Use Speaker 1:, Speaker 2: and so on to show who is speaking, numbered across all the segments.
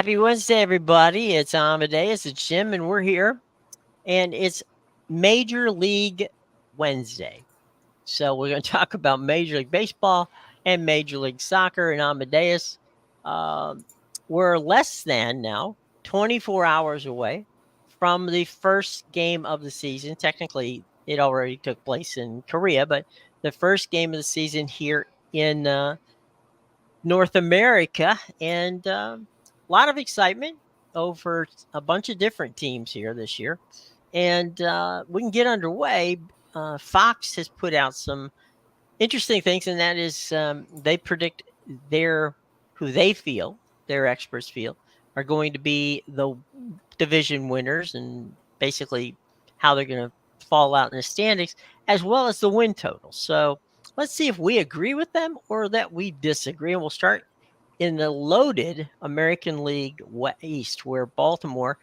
Speaker 1: Happy Wednesday, everybody. It's Amedeus, it's Jim, and we're here. And it's Major League Wednesday. So we're going to talk about Major League Baseball and Major League Soccer and Amadeus. Um, we're less than now 24 hours away from the first game of the season. Technically, it already took place in Korea, but the first game of the season here in North America. And a lot of excitement over a bunch of different teams here this year. And we can get underway. Fox has put out some interesting things, and that is they predict who they feel, their experts feel, are going to be the division winners and basically how they're going to fall out in the standings, as well as the win total. So let's see if we agree with them or that we disagree. And we'll start in the loaded American League East, where Baltimore,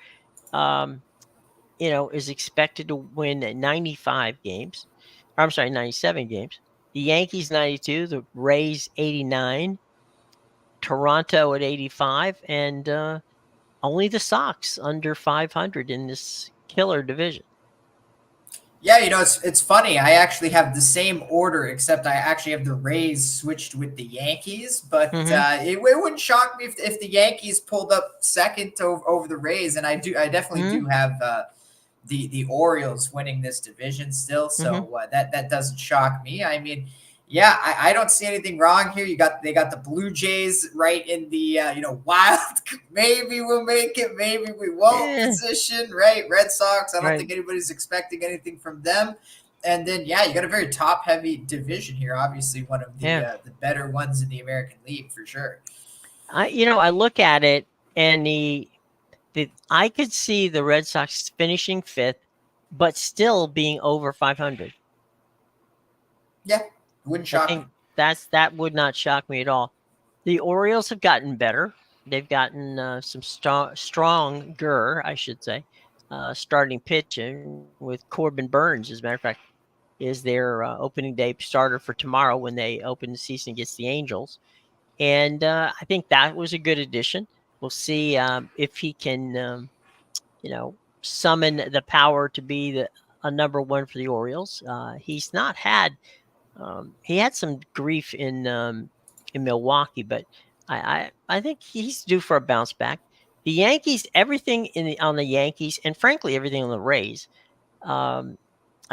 Speaker 1: is expected to win 95 games. Or, I'm sorry, 97 games. The Yankees 92, the Rays 89, Toronto at 85, and only the Sox under 500 in this killer division.
Speaker 2: Yeah, it's funny. I actually have the same order, except I actually have the Rays switched with the Yankees. But it wouldn't shock me if the Yankees pulled up second over the Rays, and I definitely do have the Orioles winning this division still. So that doesn't shock me. I mean, yeah, I don't see anything wrong here. They got the Blue Jays right in the wild. Maybe we'll make it, maybe we won't position. Right, Red Sox. I don't think anybody's expecting anything from them. And then you got a very top heavy division here. Obviously, one of the better ones in the American League for sure.
Speaker 1: I look at it and I could see the Red Sox finishing fifth, but still being over 500.
Speaker 2: Yeah. Wouldn't shock me.
Speaker 1: That would not shock me at all. The Orioles have gotten better. They've gotten some stronger, I should say, starting pitching with Corbin Burns, as a matter of fact, is their opening day starter for tomorrow when they open the season against the Angels. And I think that was a good addition. We'll see if he can, summon the power to be a number one for the Orioles. He's not had... he had some grief in Milwaukee, but I think he's due for a bounce back. The Yankees, everything on the Yankees, and frankly everything on the Rays. I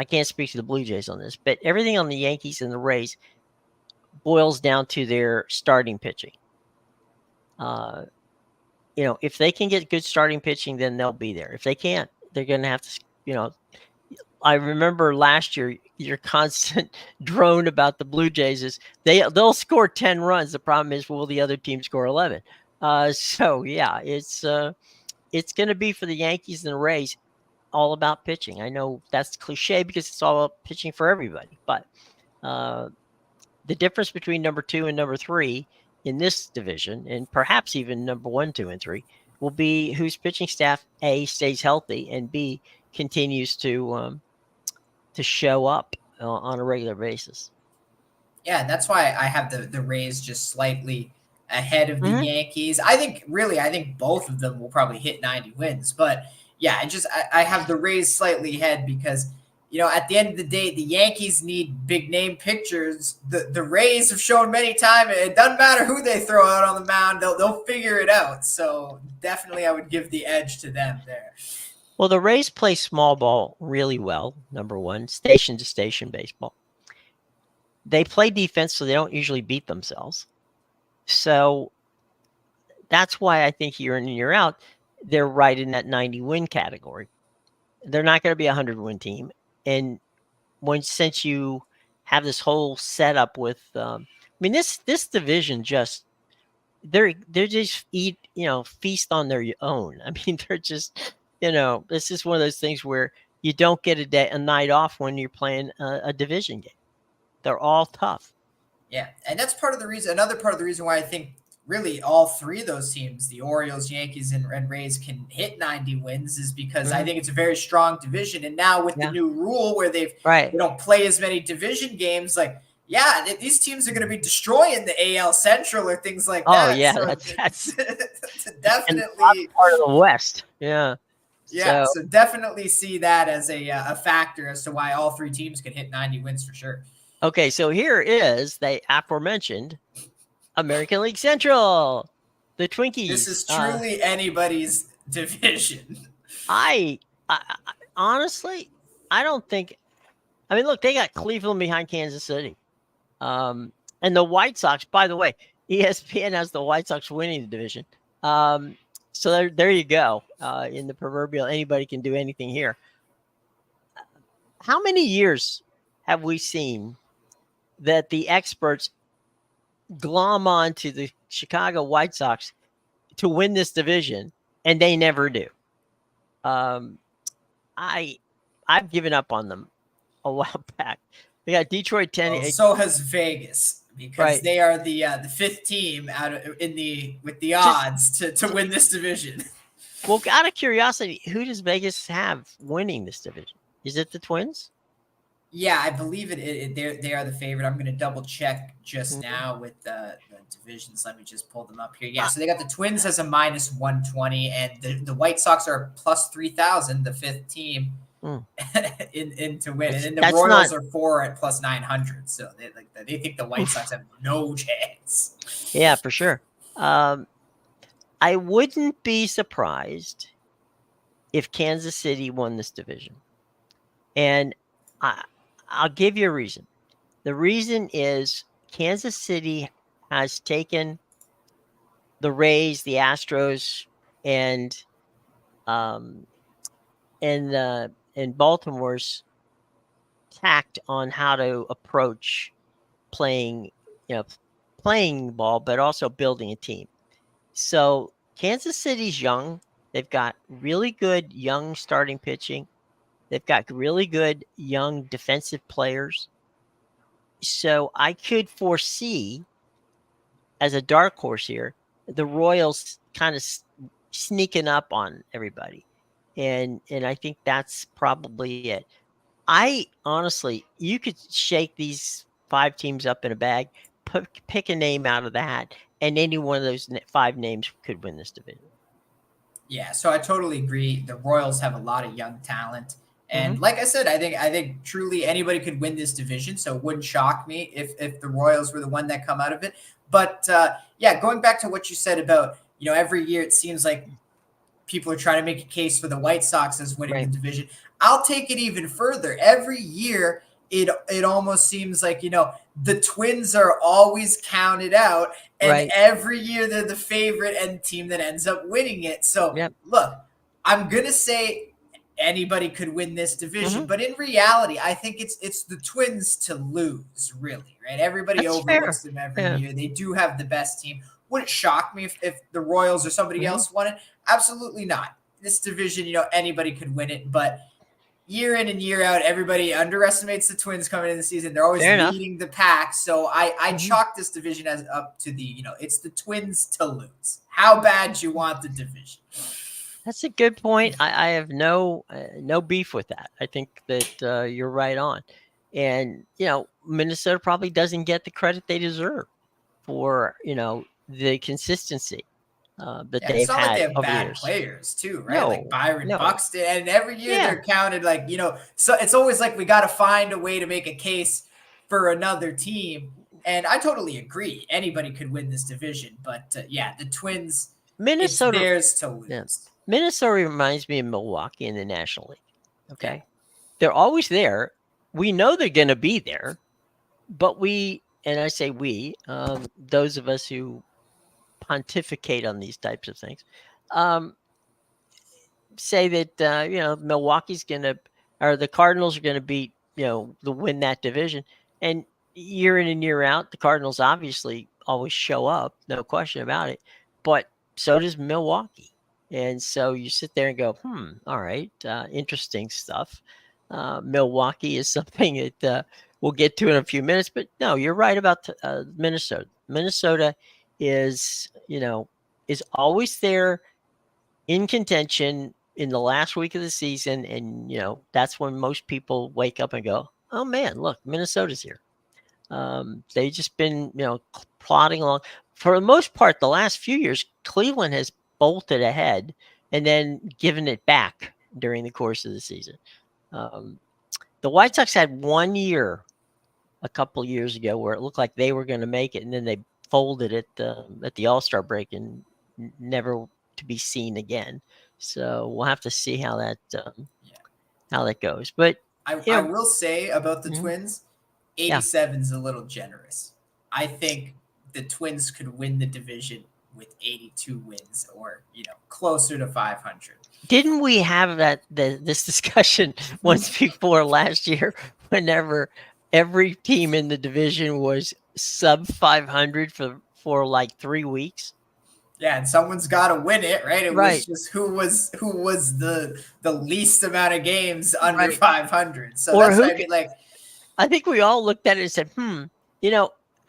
Speaker 1: can't speak to the Blue Jays on this, but everything on the Yankees and the Rays boils down to their starting pitching. If they can get good starting pitching, then they'll be there. If they can't, they're going to have to, I remember last year your constant drone about the Blue Jays is they'll score 10 runs. The problem is, will the other team score 11? It's going to be for the Yankees and the Rays all about pitching. I know that's cliche because it's all about pitching for everybody, but the difference between number 2 and number 3 in this division, and perhaps even number 1, 2, and 3, will be whose pitching staff A, stays healthy, and B, continues to show up on a regular basis.
Speaker 2: Yeah, and that's why I have the Rays just slightly ahead of the Yankees. I think both of them will probably hit 90 wins. But yeah, I have the Rays slightly ahead because, at the end of the day, the Yankees need big name pitchers. The Rays have shown many times it doesn't matter who they throw out on the mound, they'll figure it out. So definitely I would give the edge to them there.
Speaker 1: Well, the Rays play small ball really well, number one, station-to-station baseball. They play defense, so they don't usually beat themselves. So that's why I think year in and year out, they're right in that 90-win category. They're not going to be a 100-win team. And since you have this whole setup with this division just they're just feast on their own. I mean, they're just this is one of those things where you don't get a night off when you're playing a division game. They're all tough.
Speaker 2: Yeah, and that's part of the reason. Another part of the reason why I think really all three of those teams, the Orioles, Yankees, and Rays, can hit 90 wins is because I think it's a very strong division. And now with the new rule where they don't play as many division games, like Yeah, these teams are going to be destroying the AL Central or things like
Speaker 1: Oh
Speaker 2: that.
Speaker 1: yeah,
Speaker 2: So
Speaker 1: that's and
Speaker 2: definitely,
Speaker 1: part of the West. Yeah.
Speaker 2: yeah.
Speaker 1: So
Speaker 2: So definitely see that as a factor as to why all three teams can hit 90 wins for sure.
Speaker 1: okay, so here is the aforementioned American League Central, the Twinkies.
Speaker 2: This is truly anybody's division.
Speaker 1: I honestly, I don't think. I mean, look, they got Cleveland behind Kansas City, and the White Sox. By the way, ESPN has the White Sox winning the division. So there you go. In the proverbial, anybody can do anything here. How many years have we seen that the experts glom on to the Chicago White Sox to win this division, and they never do? I've given up on them a while back. They got Detroit 10.
Speaker 2: Well, so has Vegas because
Speaker 1: Right.
Speaker 2: they are the fifth team out of with the
Speaker 1: Just-
Speaker 2: odds to win this division.
Speaker 1: Well, out of curiosity, who does Vegas have winning this division? Is it the Twins?
Speaker 2: Yeah, I believe they are the favorite. I'm going to double check just now with the divisions. Let me just pull them up here. Yeah, so they got the Twins as a minus 120, and the White Sox are plus 3,000, the fifth team in to win. And then the Royals are 4 at plus 900. So they think the White Sox have no chance.
Speaker 1: Yeah, for sure. I wouldn't be surprised if Kansas City won this division. And I'll give you a reason. The reason is Kansas City has taken the Rays, the Astros, and Baltimore's tact on how to approach playing ball, but also building a team. So Kansas City's young. They've got really good young starting pitching. They've got really good young defensive players. So I could foresee, as a dark horse here, the Royals kind of sneaking up on everybody. And I think that's probably it. I honestly, you could shake these 5 teams up in a bag, pick a name out of the hat, and any one of those 5 names could win this division.
Speaker 2: Yeah, so I totally agree. The Royals have a lot of young talent. And like I said, I think truly anybody could win this division. So it wouldn't shock me if the Royals were the one that come out of it. But yeah, going back to what you said about, every year it seems like people are trying to make a case for the White Sox as winning the division. I'll take it even further. Every year it almost seems like, the Twins are always counted out, and every year they're the favorite and the team that ends up winning it. So look, I'm going to say anybody could win this division, but in reality, I think it's the Twins to lose, really, right? Everybody overlooks them every year. They do have the best team. Would it shock me if the Royals or somebody else won it? Absolutely not. This division, anybody could win it, but year in and year out, everybody underestimates the Twins coming in the season. They're always leading the pack. So I chalk this division as up to it's the Twins to lose. How bad you want the division?
Speaker 1: That's a good point. I have no beef with that. I think that you're right on. And, Minnesota probably doesn't get the credit they deserve for, the consistency that they've had
Speaker 2: like they have
Speaker 1: over
Speaker 2: bad
Speaker 1: years.
Speaker 2: Players too, right? Like Byron
Speaker 1: No.
Speaker 2: Buxton, and every year they're counted so it's always like we got to find a way to make a case for another team. And I totally agree. Anybody could win this division, but the Twins,
Speaker 1: Minnesota,
Speaker 2: it's theirs to lose.
Speaker 1: Yeah. Minnesota reminds me of Milwaukee in the National League. Okay. They're always there. We know they're going to be there, but and I say we, those of us who pontificate on these types of things, say that, Milwaukee's going to, or the Cardinals are going to beat, win that division. And year in and year out, the Cardinals obviously always show up, no question about it. But so does Milwaukee. And so you sit there and go, all right, interesting stuff. Milwaukee is something that we'll get to in a few minutes. But no, you're right about Minnesota. Minnesota is always there in contention in the last week of the season. And, that's when most people wake up and go, oh, man, look, Minnesota's here. They've just been, plodding along. For the most part, the last few years, Cleveland has bolted ahead and then given it back during the course of the season. The White Sox had 1 year a couple years ago where it looked like they were going to make it, and then they folded at the All-Star break and never to be seen again. So we'll have to see how that goes. But
Speaker 2: I will say about the Twins, 87 is a little generous. I think the Twins could win the division with 82 wins, or closer to 500.
Speaker 1: Didn't we have this discussion once before last year? Whenever every team in the division was sub 500 for like 3 weeks.
Speaker 2: Yeah, and someone's got to win it, right? It
Speaker 1: Right.
Speaker 2: was just who was the least amount of games under 500. So
Speaker 1: Or
Speaker 2: that's what I mean. Like,
Speaker 1: I think we all looked at it and said,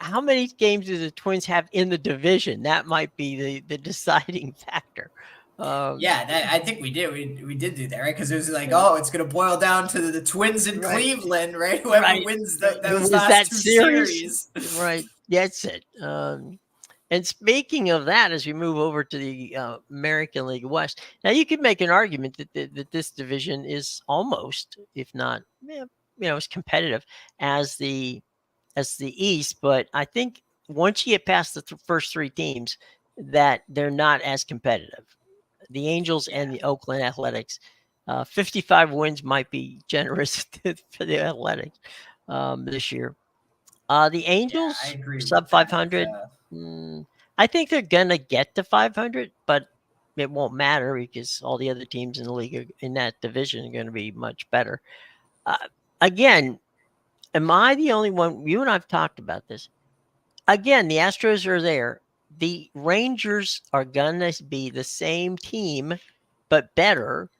Speaker 1: how many games do the Twins have in the division? That might be the deciding factor.
Speaker 2: I think we did. We did do that, right? Because it was like, it's going to boil down to the Twins in Cleveland, right? Whoever wins those last two series.
Speaker 1: Right. That's it. And speaking of that, as we move over to the American League West, now you could make an argument that this division is almost, if not, as competitive as the East. But I think once you get past the first 3 teams, that they're not as competitive. The Angels and the Oakland Athletics, 55 wins might be generous for the Athletics this year. The Angels, sub 500. I think they're going to get to 500, but it won't matter because all the other teams in the league in that division are going to be much better. Again, am I the only one? You and I have talked about this. Again, the Astros are there. The Rangers are going to be the same team, but better,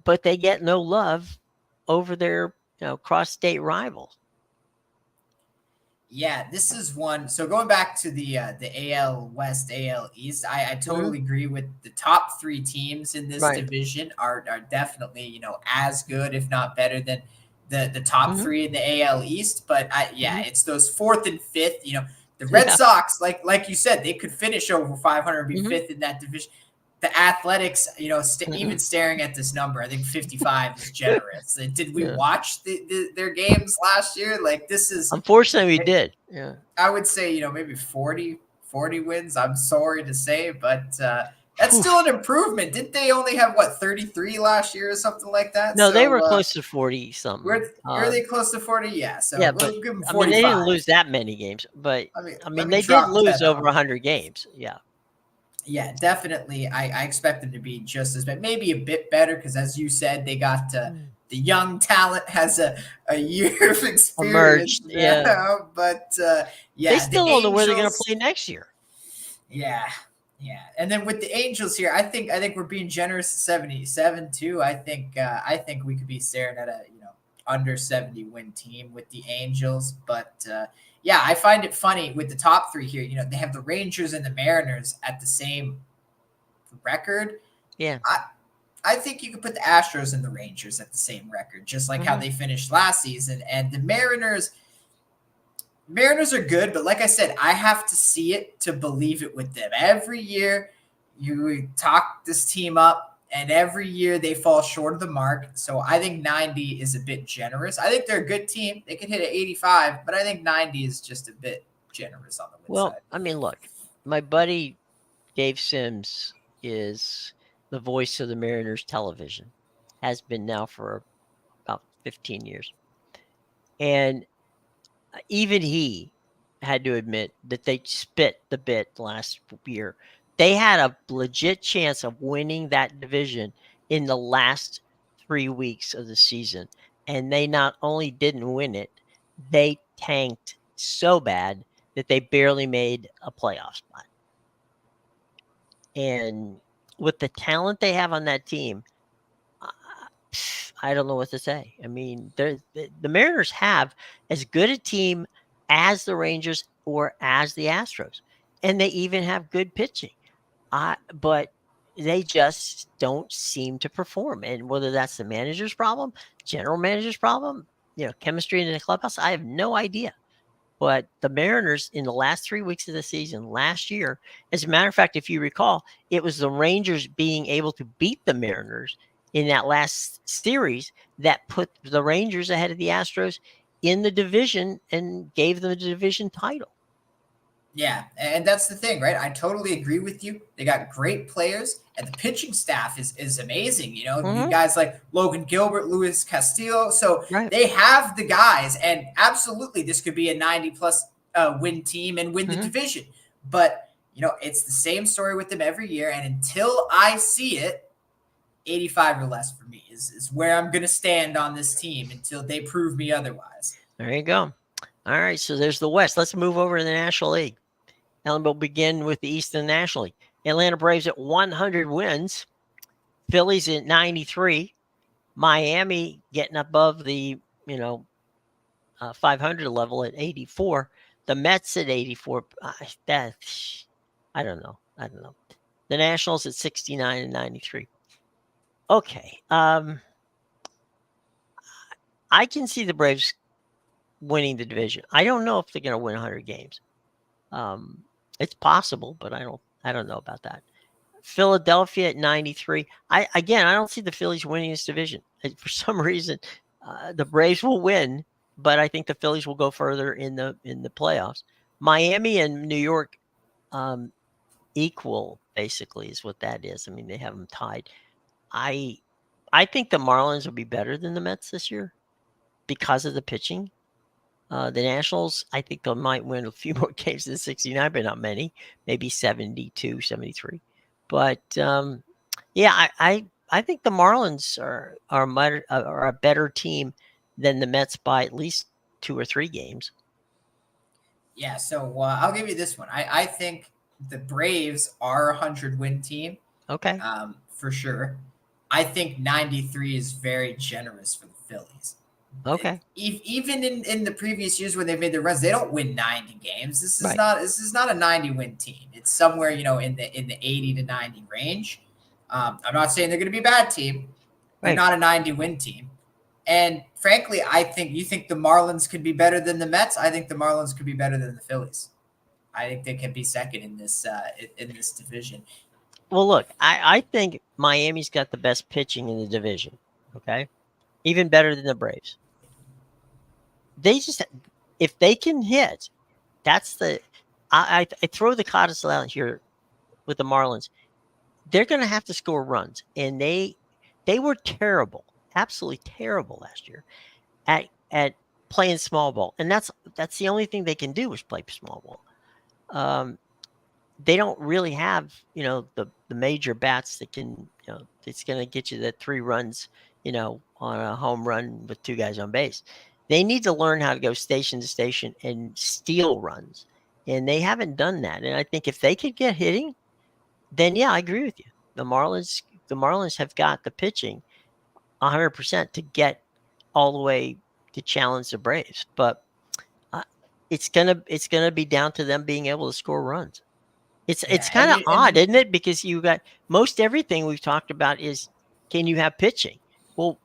Speaker 1: but they get no love over their cross-state rivals.
Speaker 2: Yeah, this is one. So going back to the AL West, AL East, I totally agree with the top 3 teams in this division are definitely as good, if not better than the top 3 in the AL East. But it's those 4th and 5th. The Red Sox, like you said, they could finish over 500, be 5th in that division. The Athletics, even staring at this number, I think 55 is generous. Did we watch their games last year? Like, this is...
Speaker 1: Unfortunately, we did. Yeah.
Speaker 2: I would say, maybe 40 wins. I'm sorry to say, but that's still an improvement. Didn't they only have, 33 last year or something like that?
Speaker 1: No, they were close to 40-something.
Speaker 2: Were they close to 40? Yeah. So
Speaker 1: we'll give them 45. They didn't lose that many games, but they did lose over 100 games. Yeah.
Speaker 2: Yeah, definitely. I expect them to be just as bad, maybe a bit better, because as you said, they got the young talent has a year of experience. But
Speaker 1: they still don't know where they're going to play next year.
Speaker 2: Yeah, and then with the Angels here, I think we're being generous at 77 too. I think we could be staring at a under 70 win team with the Angels, but. I find it funny with the top 3 here. They have the Rangers and the Mariners at the same record.
Speaker 1: Yeah.
Speaker 2: I think you could put the Astros and the Rangers at the same record, just like how they finished last season. And the Mariners are good, but like I said, I have to see it to believe it with them. Every year you talk this team up, and every year they fall short of the mark. So I think 90 is a bit generous. I think they're a good team. They could hit at 85, but I think 90 is just a bit generous on the win side.
Speaker 1: Well, I mean, look, my buddy Dave Sims is the voice of the Mariners television, has been now for about 15 years. And even he had to admit that they spit the bit last year. They had a legit chance of winning that division in the last 3 weeks of the season. And they not only didn't win it, they tanked so bad that they barely made a playoff spot. And with the talent they have on that team, I don't know what to say. I mean, the Mariners have as good a team as the Rangers or as the Astros. And they even have good pitching. But they just don't seem to perform. And whether that's the manager's problem, general manager's problem, chemistry in the clubhouse, I have no idea. But the Mariners in the last 3 weeks of the season last year, as a matter of fact, if you recall, it was the Rangers being able to beat the Mariners in that last series that put the Rangers ahead of the Astros in the division and gave them the division title.
Speaker 2: Yeah, and that's the thing, right? I totally agree with you. They got great players, and the pitching staff is amazing. You know, guys like Logan Gilbert, Luis Castillo. So they have the guys, and absolutely, this could be a 90-plus win team and win the division. But, you know, it's the same story with them every year, and until I see it, 85 or less for me is where I'm going to stand on this team until they prove me otherwise.
Speaker 1: There you go. All right, so there's the West. Let's move over to the National League. And we'll begin with the East and the National League. Atlanta Braves at 100 wins. Phillies at 93. Miami getting above the, 500 level at 84. The Mets at 84. I don't know. The Nationals at 69 and 93. Okay. I can see the Braves winning the division. I don't know if they're going to win 100 games. It's possible, but I don't know about that. Philadelphia at 93. I don't see the Phillies winning this division. For some reason, the Braves will win, but I think the Phillies will go further in the playoffs. Miami and New York equal, basically, is what that is. I mean, they have them tied. I think the Marlins will be better than the Mets this year because of the pitching. The Nationals, I think they might win a few more games than 69, but not many, maybe 72, 73. But I think the Marlins are a better team than the Mets by at least 2 or 3 games.
Speaker 2: Yeah, so I'll give you this one. I think the Braves are a 100-win team.
Speaker 1: Okay.
Speaker 2: For sure. I think 93 is very generous for the Phillies.
Speaker 1: Okay.
Speaker 2: Even in the previous years when they've made the runs, they don't win 90 games. This is not a 90-win team. It's somewhere, in the 80 to 90 range. I'm not saying they're going to be a bad team. They're not a 90-win team. And frankly, I think you think the Marlins could be better than the Mets. I think the Marlins could be better than the Phillies. I think they can be second in this division.
Speaker 1: Well, look, I think Miami's got the best pitching in the division. Okay, even better than the Braves. They just, if they can hit, that's the. I throw the codicil out here with the Marlins. They're going to have to score runs, and they were terrible, absolutely terrible last year at playing small ball, and that's the only thing they can do is play small ball. They don't really have the major bats that can it's going to get you that 3 runs on a home run with 2 guys on base. They need to learn how to go station to station and steal runs, and they haven't done that. And I think if they could get hitting, then I agree with you. The Marlins have got the pitching 100% to get all the way to challenge the Braves, but it's gonna be down to them being able to score runs. It's kind of odd, isn't it? Because you got most everything we've talked about is can you have pitching? Well,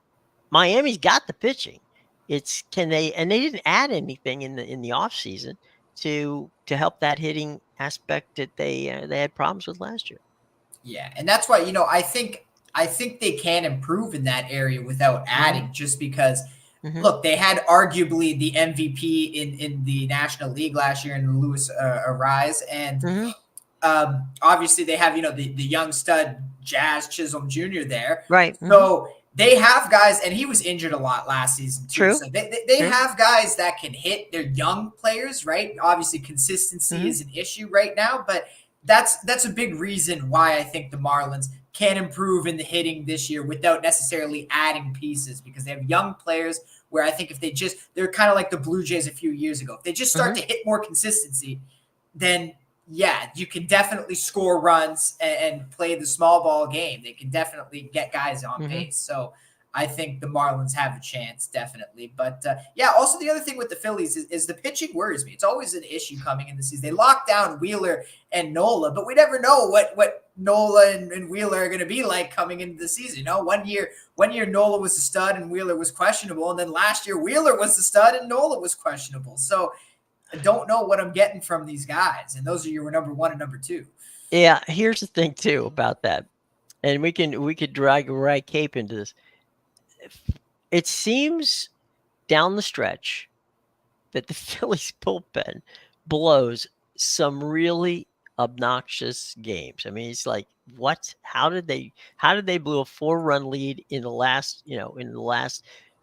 Speaker 1: Miami's got the pitching. It's can they, and they didn't add anything in the off season to help that hitting aspect that they had problems with last year.
Speaker 2: Yeah, and that's why I think they can improve in that area without adding, just because look, they had arguably the MVP in the National League last year in Luis Ariz, and obviously they have the young stud Jazz Chisholm Jr. there,
Speaker 1: right?
Speaker 2: So they have guys, and he was injured a lot last season too. True. So they have guys that can hit. They're young players, right? Obviously, consistency is an issue right now, but that's a big reason why I think the Marlins can improve in the hitting this year without necessarily adding pieces, because they have young players where I think if they're kind of like the Blue Jays a few years ago. If they just start to hit more consistency, then you can definitely score runs and play the small ball game. They can definitely get guys on base. So I think the Marlins have a chance, definitely. But also the other thing with the Phillies is the pitching worries me. It's always an issue coming in the season. They lock down Wheeler and Nola, but we never know what Nola and Wheeler are going to be like coming into the season. One year Nola was a stud and Wheeler was questionable, and then last year Wheeler was the stud and Nola was questionable. So don't know what I'm getting from these guys, and those are your number 1 and number 2.
Speaker 1: Yeah, here's the thing too about that, and we could drag Ray Cape into this. It seems down the stretch that the Phillies bullpen blows some really obnoxious games. I mean, it's like, what? How did they blow a 4-run lead in the last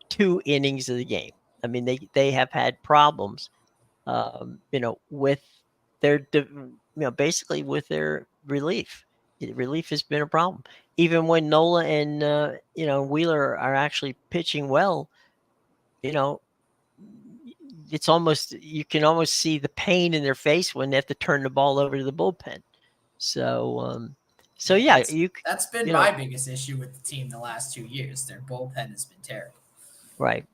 Speaker 1: 2 innings of the game? I mean, they have had problems, with their, basically with their relief. Relief has been a problem. Even when Nola and Wheeler are actually pitching well, it's almost, you can almost see the pain in their face when they have to turn the ball over to the bullpen. So, yeah,
Speaker 2: that's been my biggest issue with the team the last 2 years. Their bullpen has been terrible.
Speaker 1: Right.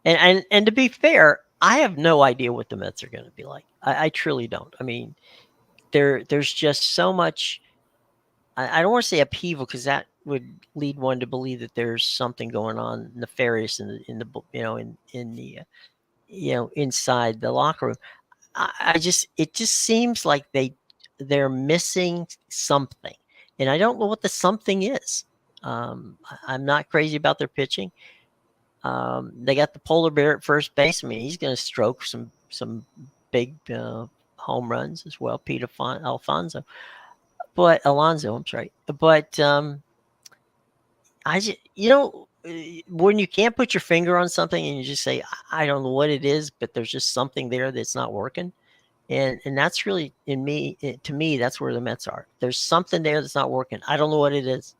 Speaker 1: And to be fair, I have no idea what the Mets are going to be like. I truly don't. I mean, there's just so much. I don't want to say upheaval, because that would lead one to believe that there's something going on nefarious in the inside the locker room. It just seems like they're missing something, and I don't know what the something is. I'm not crazy about their pitching. They got the polar bear at first base. I mean, he's going to stroke some big home runs as well, Alonso. I'm sorry, but I just, when you can't put your finger on something and you just say, I don't know what it is, but there's just something there that's not working. And that's really, to me, that's where the Mets are. There's something there that's not working. I don't know what it is.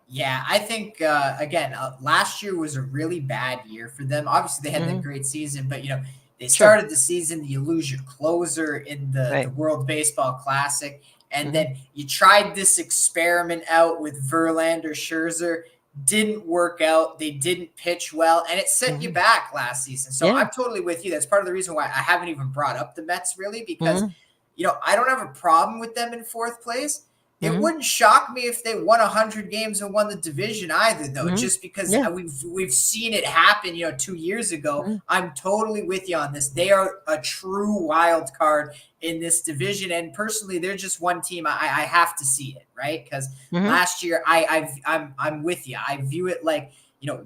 Speaker 2: Yeah, I think, again, last year was a really bad year for them. Obviously, they had the great season, but, they started the season, you lose your closer in the World Baseball Classic, and then you tried this experiment out with Verlander, Scherzer. Didn't work out. They didn't pitch well, and it set you back last season. So I'm totally with you. That's part of the reason why I haven't even brought up the Mets, really, because I don't have a problem with them in 4th place. It wouldn't shock me if they won 100 games and won the division either, though, just because we've seen it happen, 2 years ago. I'm totally with you on this. They are a true wild card in this division, and personally, they're just one team I have to see it, right? Because last year, I'm with you. I view it like,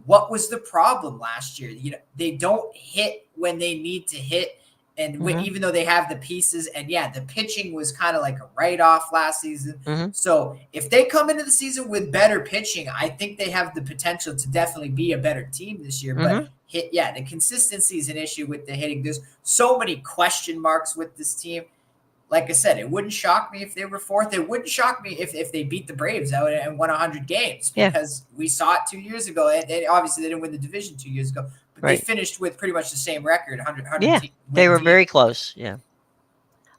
Speaker 2: what was the problem last year? They don't hit when they need to hit. And even though they have the pieces, and the pitching was kind of like a write-off last season. So if they come into the season with better pitching, I think they have the potential to definitely be a better team this year. But the consistency is an issue with the hitting. There's so many question marks with this team. Like I said, it wouldn't shock me if they were 4th. It wouldn't shock me if they beat the Braves out and won 100 games, because we saw it 2 years ago. And obviously, they didn't win the division 2 years ago. They finished with pretty much the same record, 100
Speaker 1: they were very close. Yeah.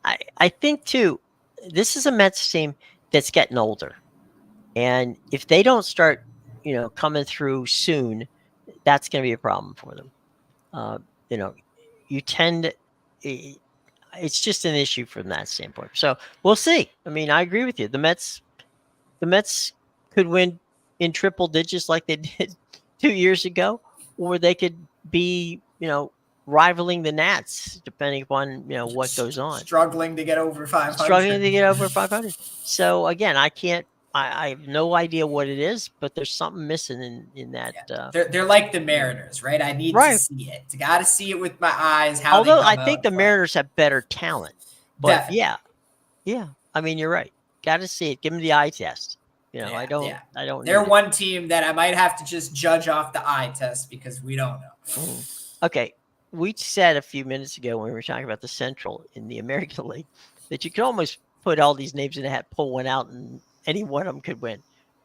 Speaker 1: I think, too, this is a Mets team that's getting older. And if they don't start, coming through soon, that's going to be a problem for them. You tend to, it's just an issue from that standpoint. So we'll see. I mean, I agree with you. The Mets could win in triple digits like they did 2 years ago, or they could be, rivaling the Nats, depending upon, what goes on.
Speaker 2: Struggling to get over 500.
Speaker 1: So again, I have no idea what it is, but there's something missing in that.
Speaker 2: They're like the Mariners, right? I need to see it. Got to see it with my eyes.
Speaker 1: Although I think the Mariners have better talent, but yeah. I mean, you're right. Got to see it. Give them the eye test. I don't.
Speaker 2: They're one team that I might have to just judge off the eye test, because we don't know.
Speaker 1: Okay. We said a few minutes ago when we were talking about the Central in the American League that you could almost put all these names in a hat, pull one out, and any one of them could win.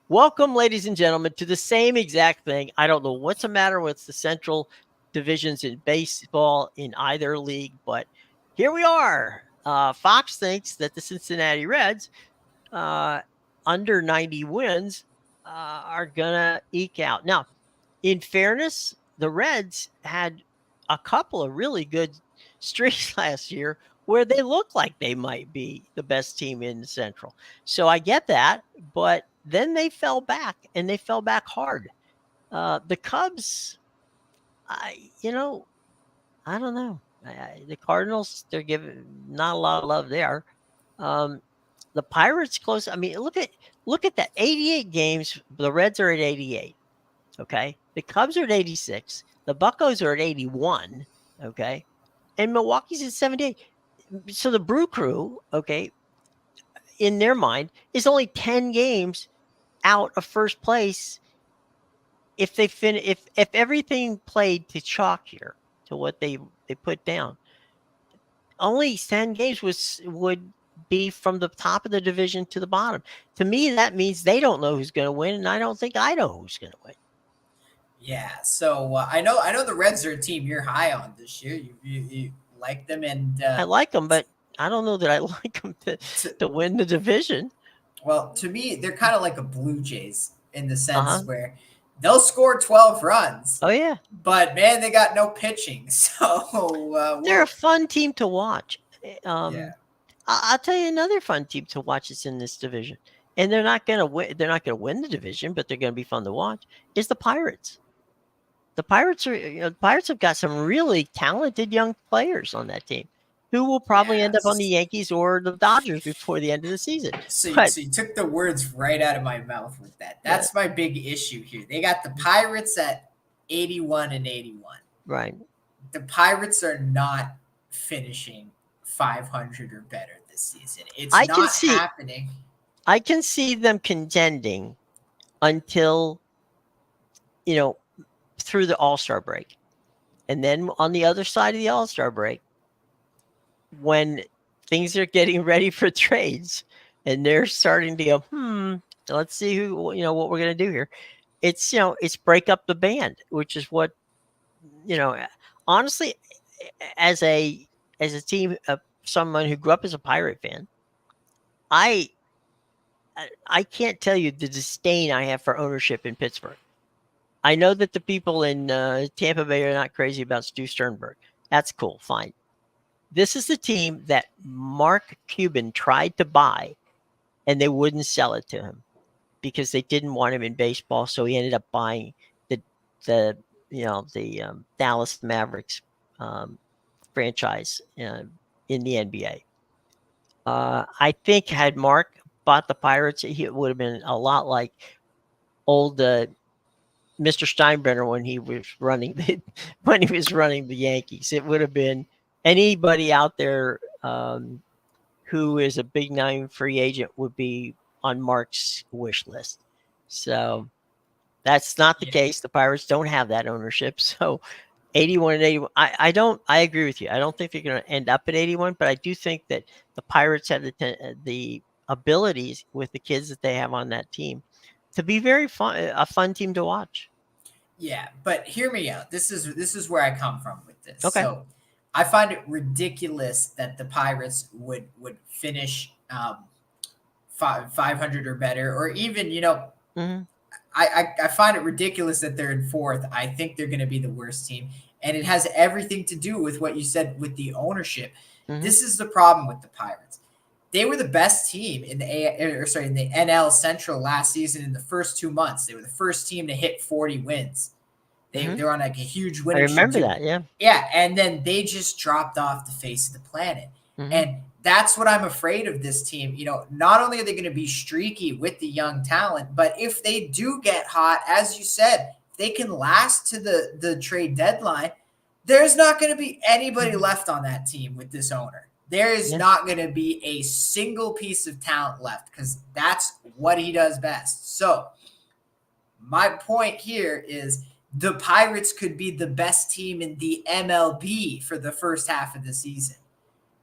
Speaker 1: Welcome, ladies and gentlemen, to the same exact thing. I don't know what's the matter with the Central divisions in baseball in either league, but here we are. Fox thinks that the Cincinnati Reds, under 90 wins, are going to eke out. Now, in fairness, the Reds had a couple of really good streaks last year where they looked like they might be the best team in the Central. So I get that, but then they fell back, and they fell back hard. The Cubs, I don't know. The Cardinals, they're giving not a lot of love there. The Pirates close. I mean, look at that. 88 games. The Reds are at 88. Okay. The Cubs are at 86. The Buccos are at 81. Okay. And Milwaukee's at 78. So the Brew Crew, okay, in their mind, is only 10 games out of first place if they if everything played to chalk here to what they put down. Only 10 games would be from the top of the division to the bottom. To me, that means they don't know who's going to win, and I don't think I know who's going to win.
Speaker 2: Yeah, so I know the Reds are a team you're high on this year. You like them, and
Speaker 1: I like them, but I don't know that I like them to win the division.
Speaker 2: Well, to me, they're kind of like a Blue Jays in the sense where they'll score 12 runs.
Speaker 1: Oh yeah,
Speaker 2: but man, they got no pitching, so
Speaker 1: they're a fun team to watch.
Speaker 2: Yeah.
Speaker 1: I'll tell you another fun team to watch that's in this division, and they're not going to win. They're not going to win the division, but they're going to be fun to watch. Is the Pirates? The Pirates are. The Pirates have got some really talented young players on that team, who will probably end up on the Yankees or the Dodgers before the end of the season.
Speaker 2: So you took the words right out of my mouth with that. That's my big issue here. They got the Pirates at 81 and 81.
Speaker 1: Right.
Speaker 2: The Pirates are not finishing 500 or better this season. It's not happening.
Speaker 1: I can see them contending until, through the All-Star break. And then on the other side of the All-Star break, when things are getting ready for trades and they're starting to go, let's see what we're going to do here. It's, it's break up the band, which is what, honestly, as a team of someone who grew up as a Pirate fan, I can't tell you the disdain I have for ownership in Pittsburgh. I know that the people in Tampa Bay are not crazy about Stu Sternberg. That's cool. Fine. This is the team that Mark Cuban tried to buy, and they wouldn't sell it to him because they didn't want him in baseball. So he ended up buying the Dallas Mavericks franchise in the NBA. I think had Mark bought the Pirates, it would have been a lot like old Mr. Steinbrenner when he was running the Yankees. It would have been anybody out there who is a big name free agent would be on Mark's wish list. So that's not the case. The Pirates don't have that ownership. So 81 and 81. I agree with you. I don't think they're going to end up at 81, but I do think that the Pirates have the abilities with the kids that they have on that team to be a fun team to watch.
Speaker 2: Yeah, but hear me out. This is where I come from with this.
Speaker 1: Okay.
Speaker 2: So I find it ridiculous that the Pirates would finish 500 or better, or even I find it ridiculous that they're in fourth. I think they're going to be the worst team, and it has everything to do with what you said with the ownership. This is the problem with the Pirates. They were the best team in the NL Central last season in the first 2 months. They were the first team to hit 40 wins. They're on like a huge winning
Speaker 1: streak. I remember that, yeah.
Speaker 2: Yeah, and then they just dropped off the face of the planet. And that's what I'm afraid of this team. Not only are they going to be streaky with the young talent, but if they do get hot, as you said, they can last to the trade deadline. There's not going to be anybody left on that team with this owner. There is not going to be a single piece of talent left because that's what he does best. So my point here is the Pirates could be the best team in the MLB for the first half of the season.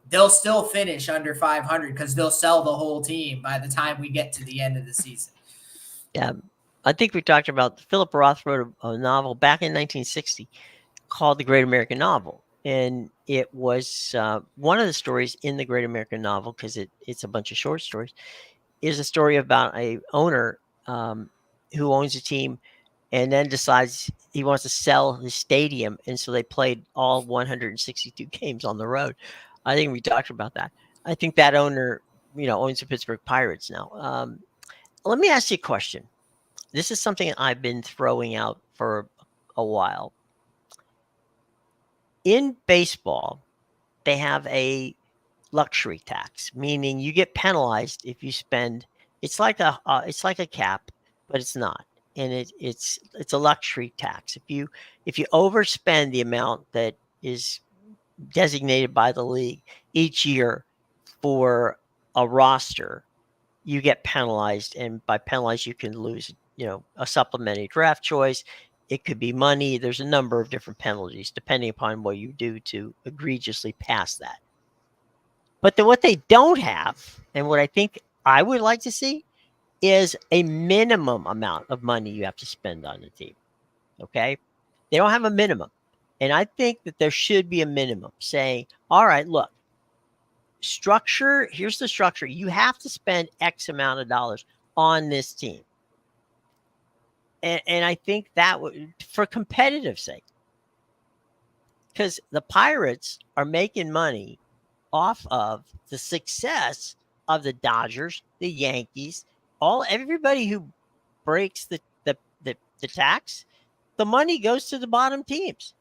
Speaker 2: They'll still finish under 500 because they'll sell the whole team by the time we get to the end of the season.
Speaker 1: Yeah, I think we talked about Philip Roth wrote a novel back in 1960 called The Great American Novel. And it was one of the stories in the Great American Novel, because it's a bunch of short stories, is a story about a owner who owns a team and then decides he wants to sell his stadium. And so they played all 162 games on the road. I think we talked about that. I think that owner, owns the Pittsburgh Pirates now. Let me ask you a question. This is something I've been throwing out for a while. In baseball, they have a luxury tax, meaning you get penalized if you spend. It's like a cap, but it's not, and it's a luxury tax. If you overspend the amount that is designated by the league each year for a roster, you get penalized, and by penalized, you can lose, a supplementary draft choice. It could be money. There's a number of different penalties depending upon what you do to egregiously pass that. But what they don't have, and what I think I would like to see, is a minimum amount of money you have to spend on the team. Okay? They don't have a minimum. And I think that there should be a minimum saying, all right, look, here's the structure. You have to spend X amount of dollars on this team. And I think that would, for competitive sake, because the Pirates are making money off of the success of the Dodgers, the Yankees, everybody who breaks the tax, the money goes to the bottom teams.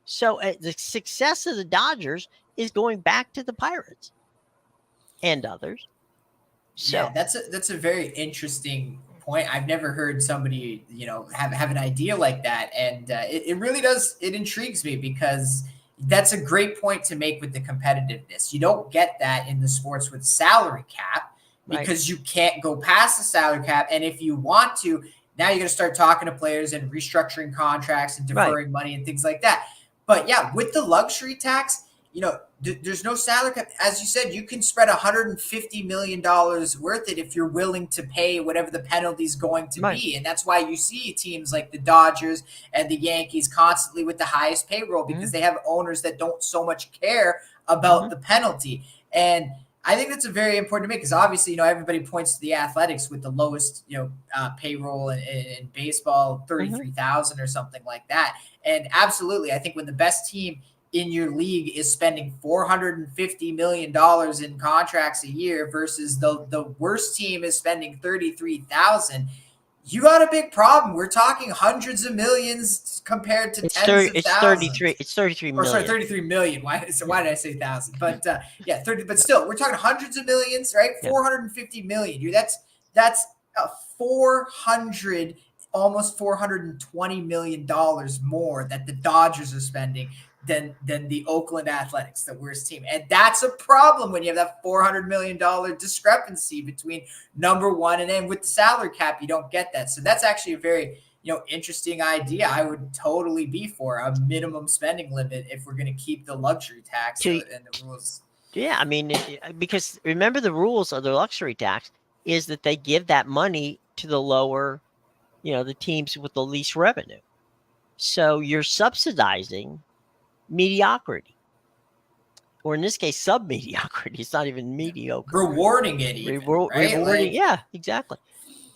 Speaker 1: So the success of the Dodgers is going back to the Pirates and others. So
Speaker 2: yeah, that's a very interesting point. I've never heard somebody, have an idea like that, and it really does. It intrigues me because that's a great point to make with the competitiveness. You don't get that in the sports with salary cap because you can't go past the salary cap, and if you want to, now you're going to start talking to players and restructuring contracts and deferring money and things like that. But yeah, with the luxury tax, there's no salary cap. As you said, you can spread $150 million worth it if you're willing to pay whatever the penalty is going to be. And that's why you see teams like the Dodgers and the Yankees constantly with the highest payroll because they have owners that don't so much care about the penalty. And I think that's a very important to make because obviously, everybody points to the Athletics with the lowest, payroll in baseball, 33,000 or something like that. And absolutely, I think when the best team in your league is spending $450 million in contracts a year versus the worst team is spending 33,000, you got a big problem. We're talking hundreds of millions compared to tens of thousands.
Speaker 1: It's 33 million.
Speaker 2: Or sorry, 33 million. Why did I say 1,000? But 30. But still, we're talking hundreds of millions, right? 450 million. That's 400, almost $420 million more that the Dodgers are spending than the Oakland Athletics, the worst team. And that's a problem when you have that $400 million discrepancy between number one and then with the salary cap, you don't get that. So that's actually a very, interesting idea. I would totally be for a minimum spending limit if we're going to keep the luxury tax and the rules.
Speaker 1: Yeah, I mean, because remember the rules of the luxury tax is that they give that money to the lower, the teams with the least revenue. So you're subsidizing mediocrity, or in this case, sub-mediocrity. It's not even mediocre.
Speaker 2: Rewarding it, even, right?
Speaker 1: Rewarding, yeah, exactly.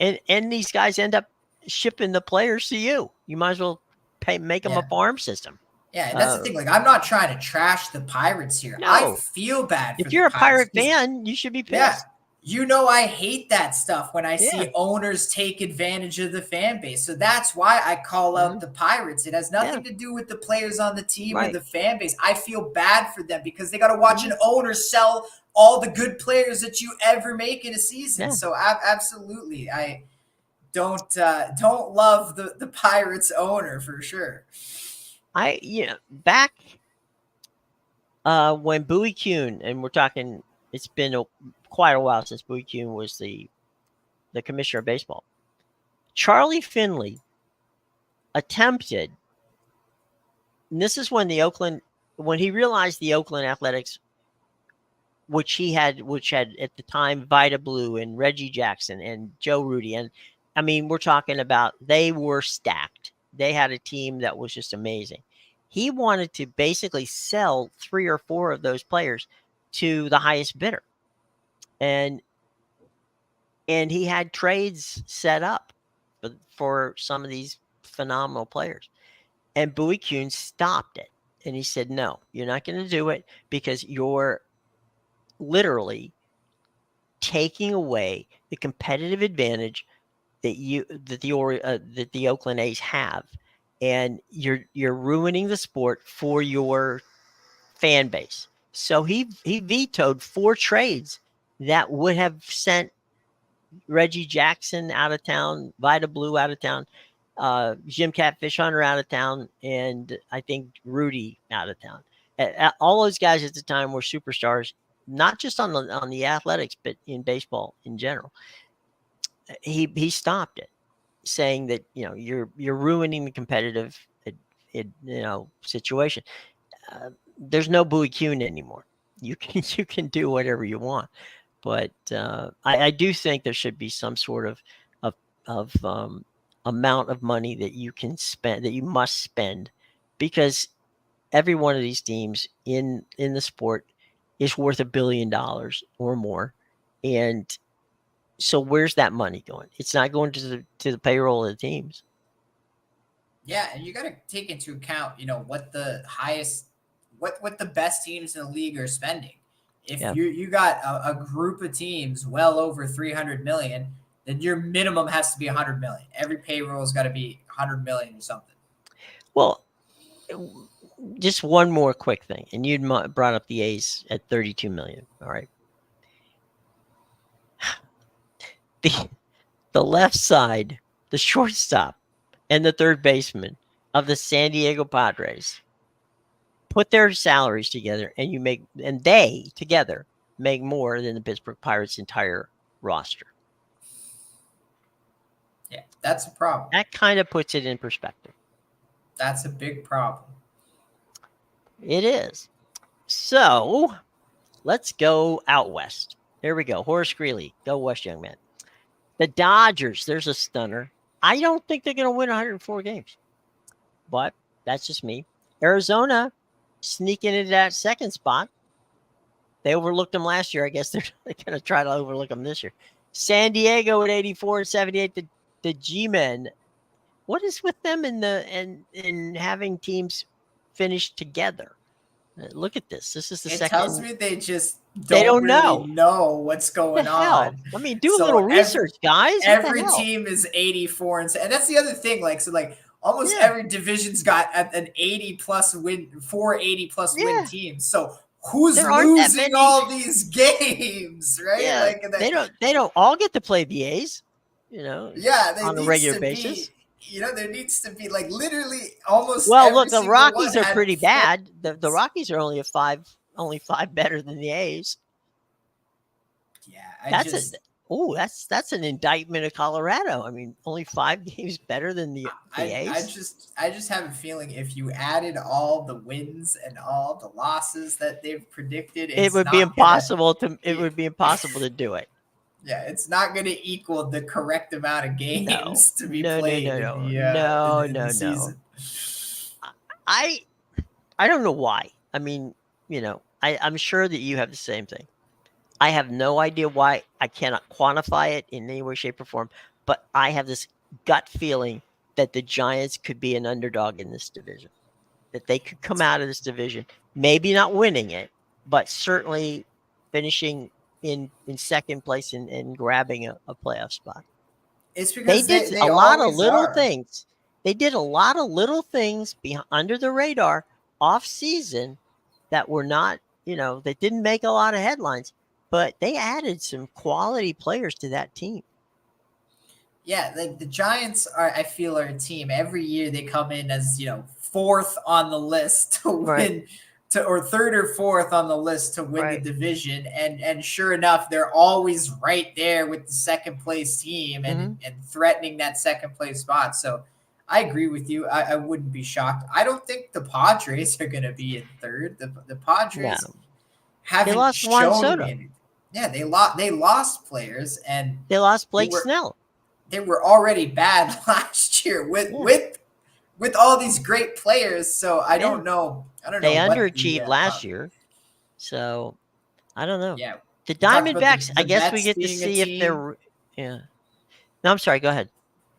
Speaker 1: And these guys end up shipping the players to you. You might as well make them a farm system.
Speaker 2: Yeah, and that's the thing. Like, I'm not trying to trash the Pirates here.
Speaker 1: No.
Speaker 2: I feel bad.
Speaker 1: If you're a Pirate fan, you should be pissed.
Speaker 2: Yeah, I hate that stuff when I see owners take advantage of the fan base. So that's why I call out the Pirates. It has nothing to do with the players on the team or the fan base. I feel bad for them because they got to watch an owner sell all the good players that you ever make in a season. Yeah. So absolutely, I don't love the Pirates owner for sure.
Speaker 1: Back when Bowie Kuhn, and we're talking, it's been quite a while since Bowie Kuhn was the commissioner of baseball. Charlie Finley attempted, and this is when he realized the Oakland Athletics, which had at the time Vida Blue and Reggie Jackson and Joe Rudy, and I mean, we're talking about, they were stacked. They had a team that was just amazing. He wanted to basically sell 3 or 4 of those players to the highest bidder. And he had trades set up for some of these phenomenal players. And Bowie Kuhn stopped it. And he said, no, you're not going to do it because you're literally taking away the competitive advantage that the Oakland A's have, and you're ruining the sport for your fan base. So he vetoed 4 trades that would have sent Reggie Jackson out of town, Vida Blue out of town, Jim Catfish Hunter out of town, and I think Rudy out of town. All those guys at the time were superstars, not just on the athletics, but in baseball in general. He stopped it, saying that you're ruining the competitive situation. There's no Bowie Kuhn anymore. You can do whatever you want, but I do think there should be some sort of amount of money that you can spend, that you must spend, because every one of these teams in the sport is worth $1 billion or more, and so where's that money going? It's not going to the payroll of the teams.
Speaker 2: Yeah, and you got to take into account, what the highest, what the best teams in the league are spending. If you got a group of teams well over 300 million, then your minimum has to be 100 million. Every payroll has got to be 100 million or something.
Speaker 1: Well, just one more quick thing, and you brought up the A's at 32 million. All right. The left side, the shortstop, and the third baseman of the San Diego Padres put their salaries together, and they together make more than the Pittsburgh Pirates' entire roster.
Speaker 2: Yeah, that's a problem.
Speaker 1: That kind of puts it in perspective.
Speaker 2: That's a big problem.
Speaker 1: It is. So let's go out west. There we go. Horace Greeley. Go west, young man. The Dodgers, there's a stunner. I don't think they're going to win 104 games, but that's just me. Arizona sneaking into that second spot. They overlooked them last year. I guess they're going to try to overlook them this year. San Diego at 84 and 78. The G-Men. What is with them in having teams finish together? Look at this. This is the second.
Speaker 2: It tells me they just don't really know what's going on.
Speaker 1: I mean, do a little research, guys.
Speaker 2: Every team is 84 and that's the other thing. Almost every division's got an 80+ win, 480+ win teams. So who's losing all these games, right?
Speaker 1: Yeah, they don't all get to play the A's, on a regular basis.
Speaker 2: There needs to be literally almost.
Speaker 1: Well, look, the Rockies are pretty bad. The Rockies are only five better than the A's.
Speaker 2: Yeah,
Speaker 1: that's an indictment of Colorado. I mean, only 5 games better than the A's.
Speaker 2: I just have a feeling if you added all the wins and all the losses that they've predicted,
Speaker 1: it would be impossible to do it.
Speaker 2: Yeah, it's not going to equal the correct amount of games to be played.
Speaker 1: No. I don't know why. I mean, I'm sure that you have the same thing. I have no idea why. I cannot quantify it in any way, shape, or form. But I have this gut feeling that the Giants could be an underdog in this division. That they could come out of this division, maybe not winning it, but certainly finishing in second place and grabbing a playoff spot.
Speaker 2: It's because
Speaker 1: they did a lot of little things. They did a lot of little things under the radar off season that were not, that didn't make a lot of headlines, but they added some quality players to that team.
Speaker 2: Yeah, the Giants I feel are a team. Every year they come in as, fourth on the list to win. Or third or fourth on the list to win the division. And sure enough, they're always right there with the second place team and threatening that second place spot. So I agree with you. I wouldn't be shocked. I don't think the Padres are going to be in third. The Padres haven't shown anything. Yeah, they lost players and
Speaker 1: they lost Blake Snell.
Speaker 2: They were already bad last year with all these great players. So I don't know. They
Speaker 1: underachieved last year. So I don't know.
Speaker 2: Yeah.
Speaker 1: The Diamondbacks, I guess we get to see if they're No, I'm sorry, go ahead.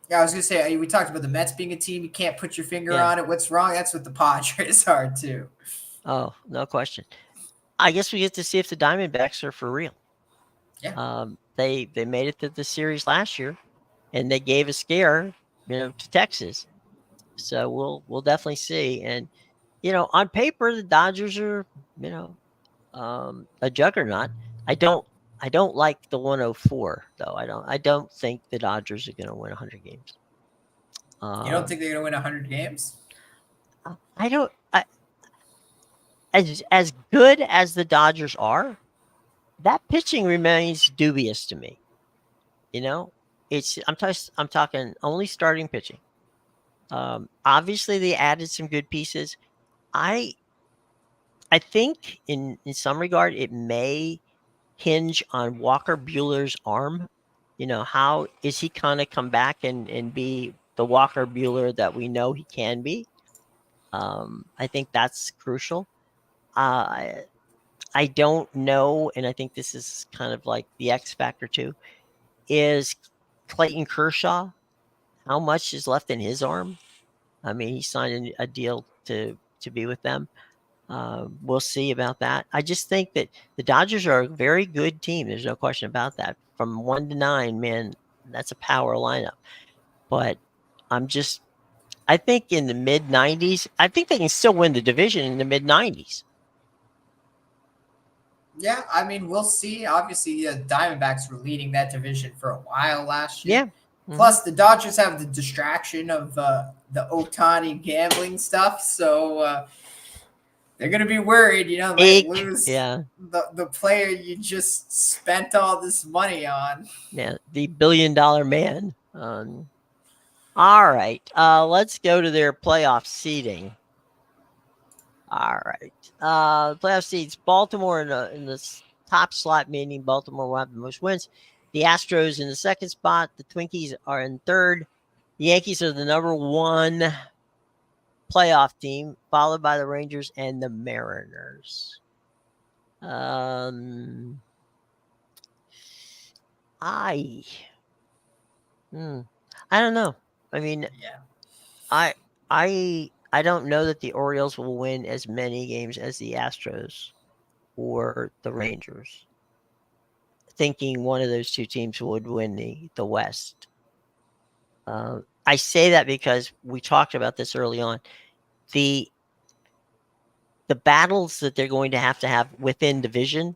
Speaker 2: Yeah, I was gonna say we talked about the Mets being a team. You can't put your finger on it. What's wrong? That's what the Padres are too.
Speaker 1: Oh, no question. I guess we get to see if the Diamondbacks are for real.
Speaker 2: Yeah.
Speaker 1: They made it to the series last year, and they gave a scare, to Texas. So we'll definitely see. And On paper, the Dodgers are, a juggernaut. I don't like the 104 though. I don't think the Dodgers are going to win 100 games.
Speaker 2: You don't
Speaker 1: Um,
Speaker 2: think they're going to win 100 games?
Speaker 1: I don't. As good as the Dodgers are, that pitching remains dubious to me. I'm talking only starting pitching. Obviously, they added some good pieces. I I think in some regard it may hinge on Walker Bueller's arm. How is he kind of come back and be the Walker Bueller that we know he can be? I think that's crucial. I I don't know, and I think this is kind of like the X factor too. Is Clayton Kershaw? How much is left in his arm? I mean, he signed a deal to be with them. We'll see about that. I just think that the Dodgers are a very good team. There's no question about that. From 1 to 9, man, that's a power lineup. But I'm just, I think in the mid 90s, I think they can still win the division in the mid 90s.
Speaker 2: Yeah, I mean, we'll see. Obviously, the Diamondbacks were leading that division for a while last year.
Speaker 1: Yeah. Mm-hmm.
Speaker 2: Plus, the Dodgers have the distraction of the Ohtani gambling stuff, so they're going to be worried. Might lose the player you just spent all this money on.
Speaker 1: Yeah, the billion-dollar man. All right, let's go to their playoff seeding. All right. Playoff seeds: Baltimore in the top slot, meaning Baltimore will have the most wins. The Astros in the second spot. The Twinkies are in third. The Yankees are the number 1 playoff team, followed by the Rangers and the Mariners. I don't know. I mean,
Speaker 2: Yeah.
Speaker 1: I don't know that the Orioles will win as many games as the Astros or the Rangers. Thinking one of those two teams would win the West. I say that because we talked about this early on. The battles that they're going to have within division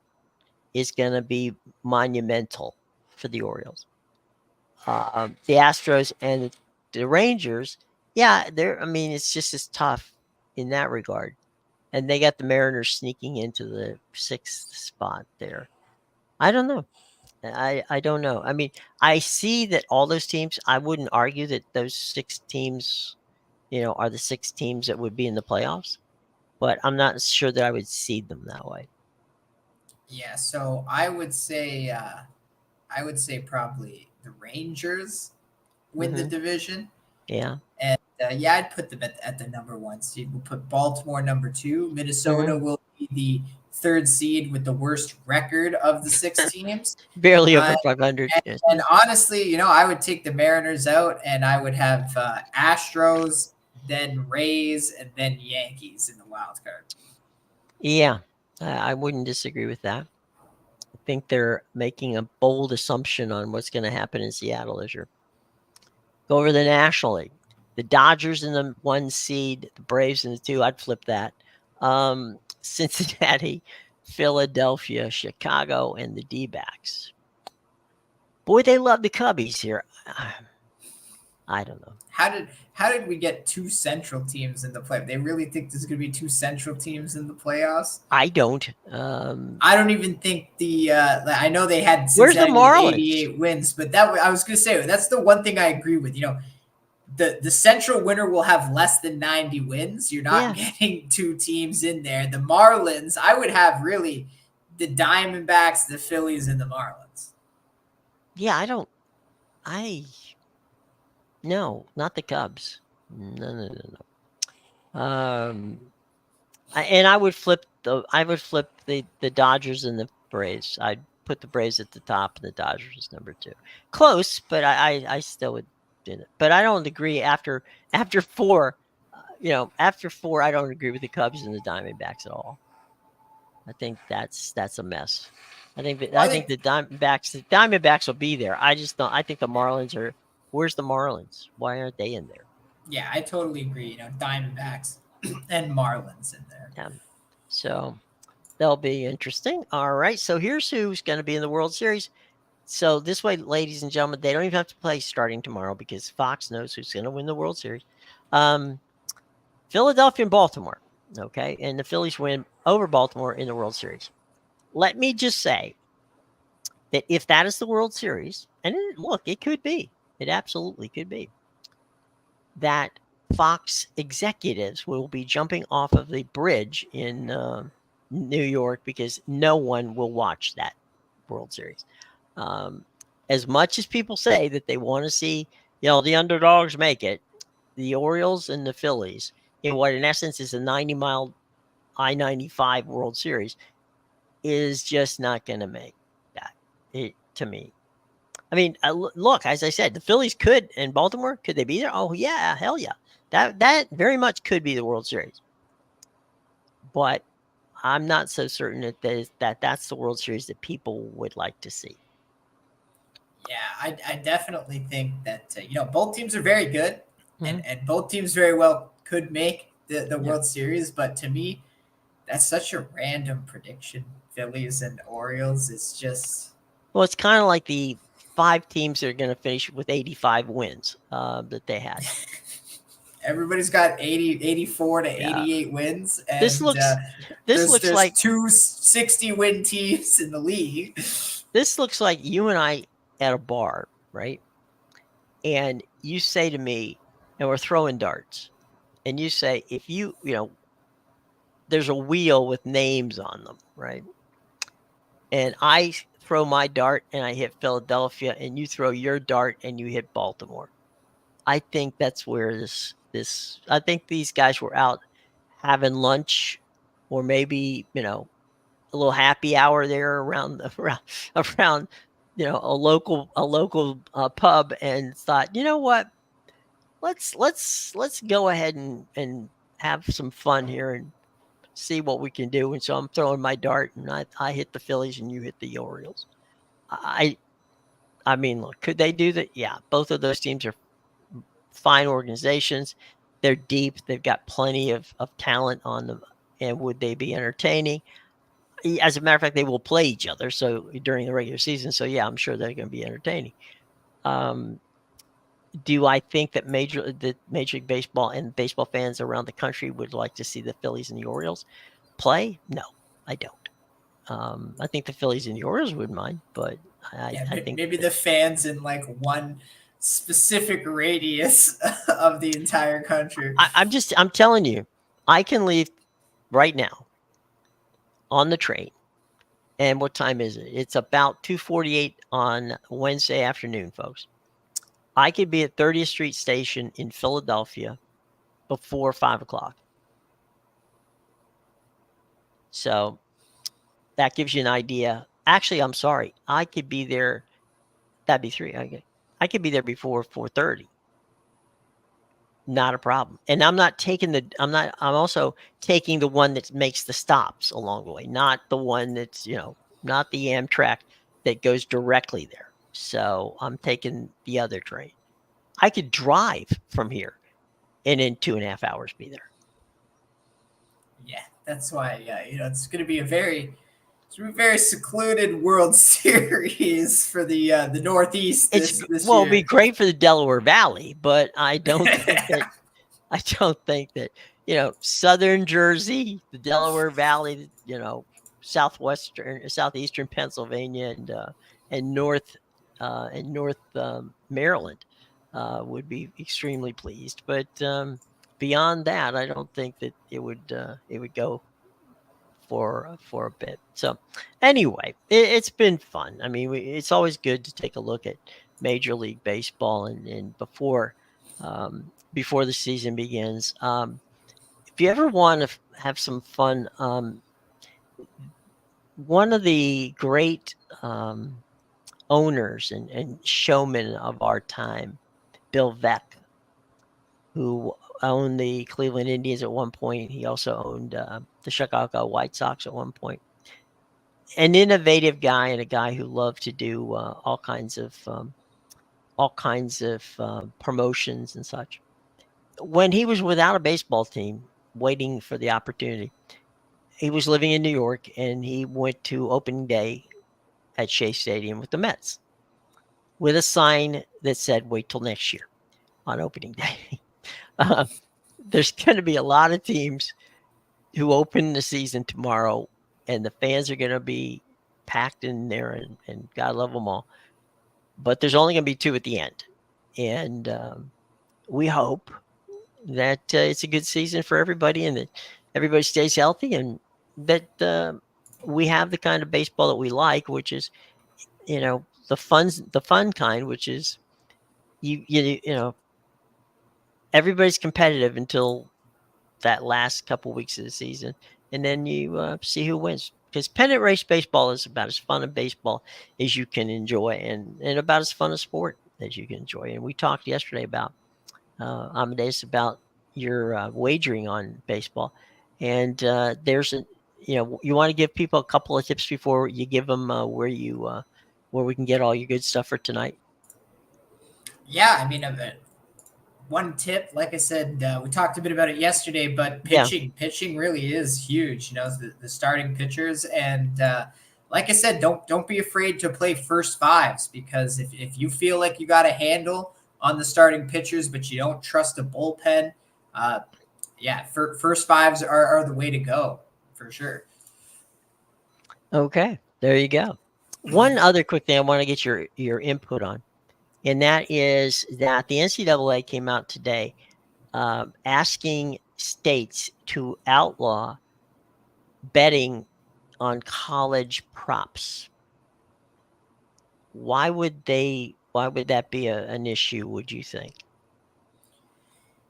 Speaker 1: is going to be monumental for the Orioles. The Astros and the Rangers, yeah, it's just as tough in that regard. And they got the Mariners sneaking into the 6th spot there. I don't know. I don't know. I mean, I see that all those teams, I wouldn't argue that those 6 teams, are the 6 teams that would be in the playoffs, but I'm not sure that I would seed them that way.
Speaker 2: Yeah, so I would say probably the Rangers win the division.
Speaker 1: Yeah.
Speaker 2: And I'd put them at the number 1 seed. We'll put Baltimore number 2. Minnesota will be the 3rd seed with the worst record of the 6 teams.
Speaker 1: Barely over 500.
Speaker 2: And honestly, I would take the Mariners out, and I would have Astros, then Rays, and then Yankees in the wild card.
Speaker 1: Yeah, I wouldn't disagree with that. I think they're making a bold assumption on what's going to happen in Seattle this year. Go over the National League. The Dodgers in the 1 seed, the Braves in the 2. I'd flip that. Cincinnati, Philadelphia, Chicago, and the D-backs. Boy, they love the Cubbies here. I don't know.
Speaker 2: How did we get 2 Central teams in the play? They really think there's going to be 2 Central teams in the playoffs?
Speaker 1: I don't.
Speaker 2: I don't even think I know they had
Speaker 1: Where's the Marlins?
Speaker 2: 88 wins, but I was going to say that's the one thing I agree with. The Central winner will have less than 90 wins. You're not getting 2 teams in there. The Marlins, I would have really the Diamondbacks, the Phillies, and the Marlins.
Speaker 1: Yeah, no, not the Cubs. No. And I would flip the Dodgers and the Braves. I'd put the Braves at the top and the Dodgers as number 2. Close, but I still would do it. But I don't agree after 4. After 4, I don't agree with the Cubs and the Diamondbacks at all. I think that's a mess. I think the Diamondbacks will be there. I just don't. I think the Marlins are. Where's the Marlins? Why aren't they in there?
Speaker 2: Yeah, I totally agree. Diamondbacks. and Marlins in there.
Speaker 1: Yeah. So they'll be interesting. All right. So here's who's going to be in the World Series. So this way, ladies and gentlemen, they don't even have to play starting tomorrow because Fox knows who's going to win the World Series. Philadelphia and Baltimore. Okay. And the Phillies win over Baltimore in the World Series. Let me just say that if that is the World Series, and look, it could be, it absolutely could be, that Fox executives will be jumping off of the bridge in New York because no one will watch that World Series. As much as people say that they want to see, the underdogs make it, the Orioles and the Phillies in what in essence is a 90-mile I-95 World Series is just not going to make that, to me. I mean, look, as I said, the Phillies could, and Baltimore, could they be there? Oh, yeah, hell yeah. That very much could be the World Series. But I'm not so certain that that's the World Series that people would like to see.
Speaker 2: Yeah, I definitely think that, both teams are very good, and both teams very well could make the World Series. But to me, that's such a random prediction. Phillies and Orioles is just...
Speaker 1: Well, it's kind of like the 5 teams that are going to finish with 85 wins that they had.
Speaker 2: Everybody's got 84 to 88 wins. And
Speaker 1: this looks like
Speaker 2: 2 60-win teams in the league.
Speaker 1: This looks like you and I at a bar, right? And you say to me, and we're throwing darts, and you say, if there's a wheel with names on them, right? And I throw my dart and I hit Philadelphia, and you throw your dart and you hit Baltimore. I think that's where this. I think these guys were out having lunch, or maybe a little happy hour there around a local pub, and thought, you know what, let's go ahead and have some fun here and see what we can do. And so I'm throwing my dart, and I hit the Phillies and you hit the Orioles. I mean, look, could they do that? Yeah, both of those teams are fine organizations. They're deep. They've got plenty of talent on them. And would they be entertaining? As a matter of fact, they will play each other during the regular season. So yeah, I'm sure they're going to be entertaining. Do I think that Major League Baseball and baseball fans around the country would like to see the Phillies and the Orioles play? No, I don't. I think the Phillies and the Orioles would mind, but I think
Speaker 2: maybe the fans in like one specific radius of the entire country.
Speaker 1: I'm telling you, I can leave right now on the train. And what time is it? It's about 2:48 on Wednesday afternoon, folks. I could be at 30th Street Station in Philadelphia before 5 o'clock. So that gives you an idea. Actually, I'm sorry. I could be there. That'd be 3. I could be there before 4:30. Not a problem. And I'm also taking the one that makes the stops along the way, not the one that's, not the Amtrak that goes directly there. So I'm taking the other train. I could drive from here and in 2.5 hours be there.
Speaker 2: Yeah, that's why, it's going to be a very secluded World Series for the Northeast this year.
Speaker 1: It'd be great for the Delaware Valley, but I don't think that, Southern Jersey, the Delaware Valley, southeastern Pennsylvania, and north Maryland would be extremely pleased. But beyond that, I don't think that it would go for a bit. So anyway, it's been fun. I mean, it's always good to take a look at Major League Baseball and before the season begins. If you ever want to have some fun, one of the great owners and showmen of our time, Bill Veeck, who owned the Cleveland Indians at one point. He also owned the Chicago White Sox at one point. An innovative guy, and a guy who loved to do all kinds of promotions and such. When he was without a baseball team, waiting for the opportunity. He was living in New York, and he went to opening day at Shea Stadium with the Mets with a sign that said, "Wait till next year" on opening day. There's going to be a lot of teams who open the season tomorrow, and the fans are going to be packed in there, and God love them all. But there's only going to be 2 at the end. And we hope that it's a good season for everybody, and that everybody stays healthy, and that we have the kind of baseball that we like, which is, the fun kind, which is you know everybody's competitive until that last couple weeks of the season, and then you see who wins. Because pennant race baseball is about as fun a baseball as you can enjoy, and about as fun a sport as you can enjoy. And we talked yesterday about Amadeus, about your wagering on baseball, and there's you want to give people a couple of tips before you give them where we can get all your good stuff for tonight.
Speaker 2: Yeah, I mean, one tip, like I said, we talked a bit about it yesterday, but pitching really is huge. The starting pitchers, and like I said, don't be afraid to play first fives, because if you feel like you got a handle on the starting pitchers, but you don't trust a bullpen, first fives are the way to go for sure.
Speaker 1: Okay, there you go. One other quick thing I want to get your input on, and that is that the NCAA came out today asking states to outlaw betting on college props. Why would that be an issue, would you think?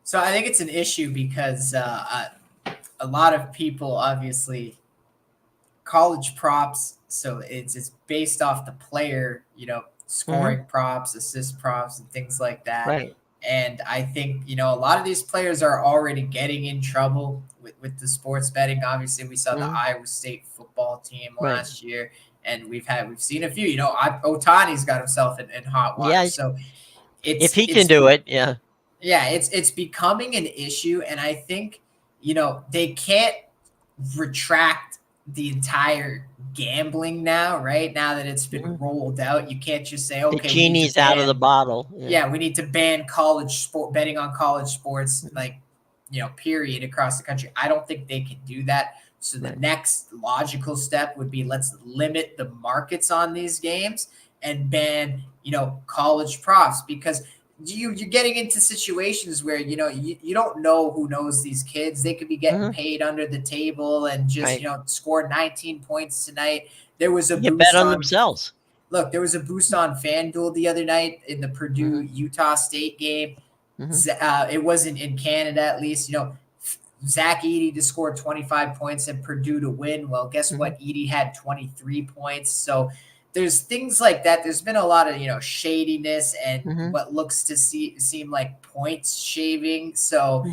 Speaker 2: So I think it's an issue because a lot of people, obviously, college props, so it's based off the player, scoring props, assist props, and things like that.
Speaker 1: Right.
Speaker 2: And I think, a lot of these players are already getting in trouble with the sports betting. Obviously, we saw the Iowa State football team last year, and we've seen a few. Ohtani's got himself in hot water.
Speaker 1: Yeah,
Speaker 2: so
Speaker 1: if he can do it, yeah.
Speaker 2: Yeah, it's becoming an issue, and I think, they can't retract the entire gambling now, right? Now that it's been rolled out, you can't just say, okay,
Speaker 1: the genie's out of the bottle.
Speaker 2: Yeah, we need to ban betting on college sports, period, across the country. I don't think they can do that. So the next logical step would be, let's limit the markets on these games and ban, college props, because you're getting into situations where you don't know who knows these kids. They could be getting paid under the table and just score 19 points tonight. There was a boost
Speaker 1: bet on themselves.
Speaker 2: Look, there was a boost on FanDuel the other night in the Purdue Utah State game. It wasn't in Canada, at least. Zach Edey to score 25 points and Purdue to win. Well, guess what? Edey had 23 points. So there's things like that. There's been a lot of, shadiness and what looks to seem like points shaving. So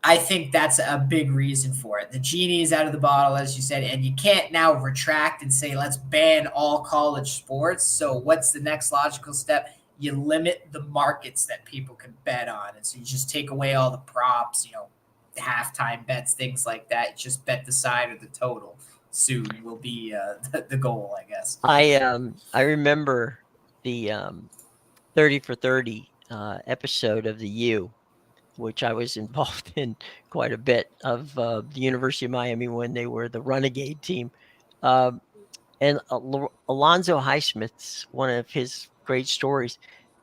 Speaker 2: I think that's a big reason for it. The genie is out of the bottle, as you said, and you can't now retract and say, let's ban all college sports. So what's the next logical step? You limit the markets that people can bet on. And so you just take away all the props, halftime bets, things like that. You just bet the side or the total. Soon will be the goal, I guess.
Speaker 1: I remember the 30 for 30 episode of the U, which I was involved in quite a bit, of the University of Miami when they were the Renegade team. And Alonzo Highsmith's, one of his great stories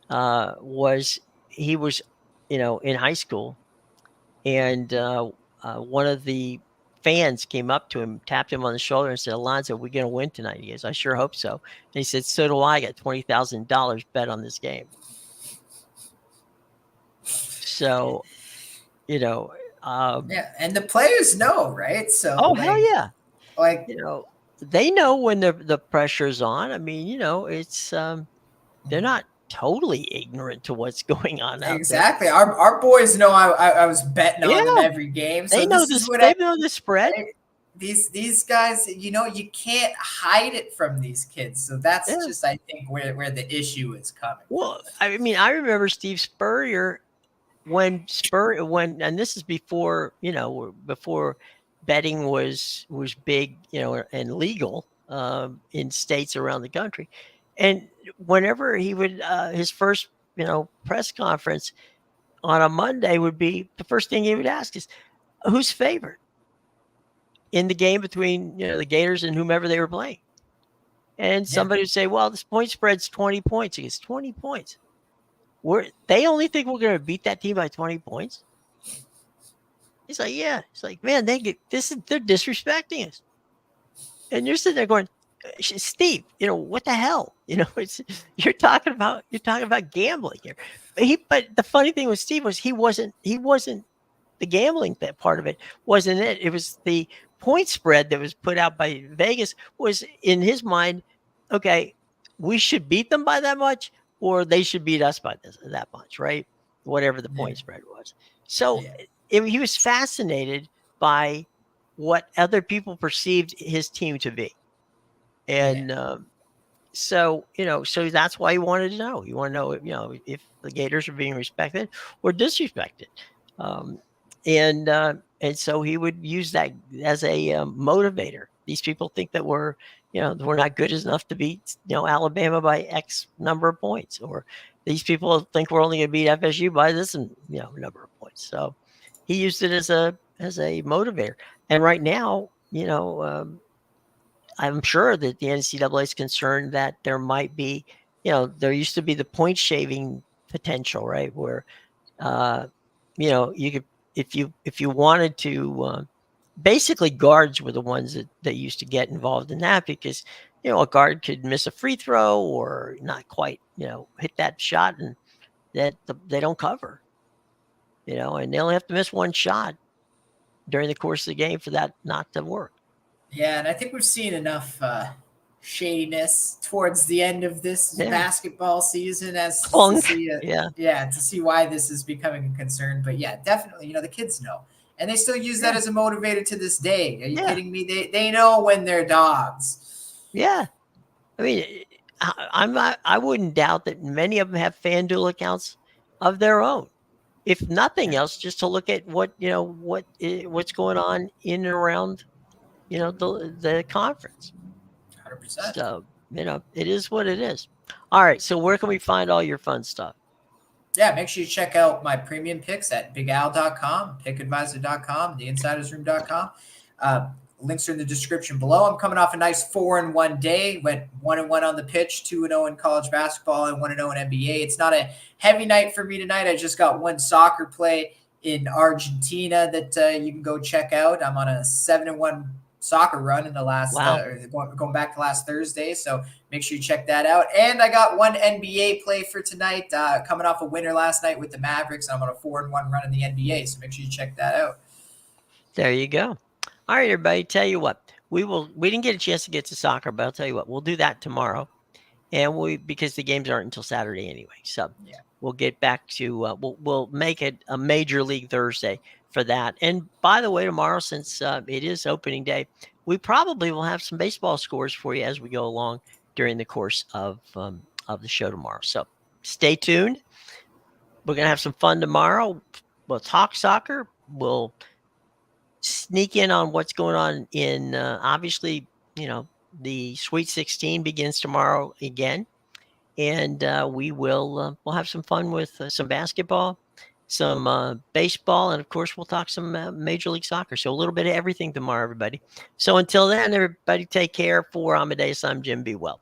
Speaker 1: was he was, in high school, and one of the fans came up to him, tapped him on the shoulder, and said, "Alonzo, we're going to win tonight." He goes, "I sure hope so." And he said, "So do I. I got $20,000 bet on this game." So,
Speaker 2: and the players know, right? So,
Speaker 1: hell yeah, they know when the pressure's on. I mean, it's they're not totally ignorant to what's going on out
Speaker 2: exactly.
Speaker 1: there.
Speaker 2: Our boys know I was betting on them every game. So
Speaker 1: they know they know the spread.
Speaker 2: These guys, you can't hide it from these kids. So that's just, I think, where the issue is coming.
Speaker 1: Well, I mean, I remember Steve Spurrier and this is before, before betting was big, and legal in states around the country. And whenever he would, his first, press conference on a Monday would be, the first thing he would ask is, who's favored in the game between, the Gators and whomever they were playing. And somebody would say, well, this point spread's 20 points. He goes, 20 points. They only think we're going to beat that team by 20 points. He's like, yeah. It's like, man, they're disrespecting us. And you're sitting there going, Steve, what the hell? You're talking about gambling here. But the funny thing with Steve was he wasn't the gambling part of it. Wasn't it? It was the point spread that was put out by Vegas was in his mind, okay, we should beat them by that much, or they should beat us by that much, right? Whatever the point spread was. So he was fascinated by what other people perceived his team to be. And so that's why he wanted to know. You want to know, if the Gators are being respected or disrespected. And so he would use that as a motivator. These people think that we're not good enough to beat, Alabama by X number of points, or these people think we're only going to beat FSU by this number of points. So he used it as a motivator. And right now, I'm sure that the NCAA is concerned that there might be, there used to be the point shaving potential, right? Where, you could, if you wanted to, basically guards were the ones that used to get involved in that, because, a guard could miss a free throw or not quite, hit that shot, and that they don't cover, and they only have to miss one shot during the course of the game for that not to work.
Speaker 2: Yeah, and I think we've seen enough shadiness towards the end of this basketball season to see why this is becoming a concern. But yeah, definitely, the kids know, and they still use that as a motivator to this day. Are you kidding me? They know when they're dogs.
Speaker 1: Yeah, I mean, I wouldn't doubt that many of them have FanDuel accounts of their own, if nothing else, just to look at what's going on in and around, the conference.
Speaker 2: 100%.
Speaker 1: So, it is what it is. All right. So where can we find all your fun stuff?
Speaker 2: Yeah, make sure you check out my premium picks at bigal.com, pickadvisor.com, theinsidersroom.com. Links are in the description below. I'm coming off a nice 4-1 day. Went 1-1 on the pitch, 2-0 in college basketball, and 1-0 in NBA. It's not a heavy night for me tonight. I just got one soccer play in Argentina that you can go check out. I'm on a 7-1 soccer run in the last going back to last Thursday, so make sure you check that out. And I got one NBA play for tonight, coming off a winner last night with the Mavericks. I'm on a 4-1 run in the NBA, so make sure you check that out.
Speaker 1: There you go. All right, everybody, tell you what, we didn't get a chance to get to soccer, but I'll tell you what, we'll do that tomorrow, and because the games aren't until Saturday anyway, so we'll get back to we'll make it a Major League Thursday for that. And by the way, tomorrow, since it is opening day, we probably will have some baseball scores for you as we go along during the course of the show tomorrow. So stay tuned. We're going to have some fun tomorrow. We'll talk soccer. We'll sneak in on what's going on in, obviously, the Sweet 16 begins tomorrow again. And we'll have some fun with some basketball, some baseball, and of course we'll talk some Major League Soccer. So a little bit of everything tomorrow, everybody. So until then, everybody take care. For Amadeus, I'm Jim. Be well.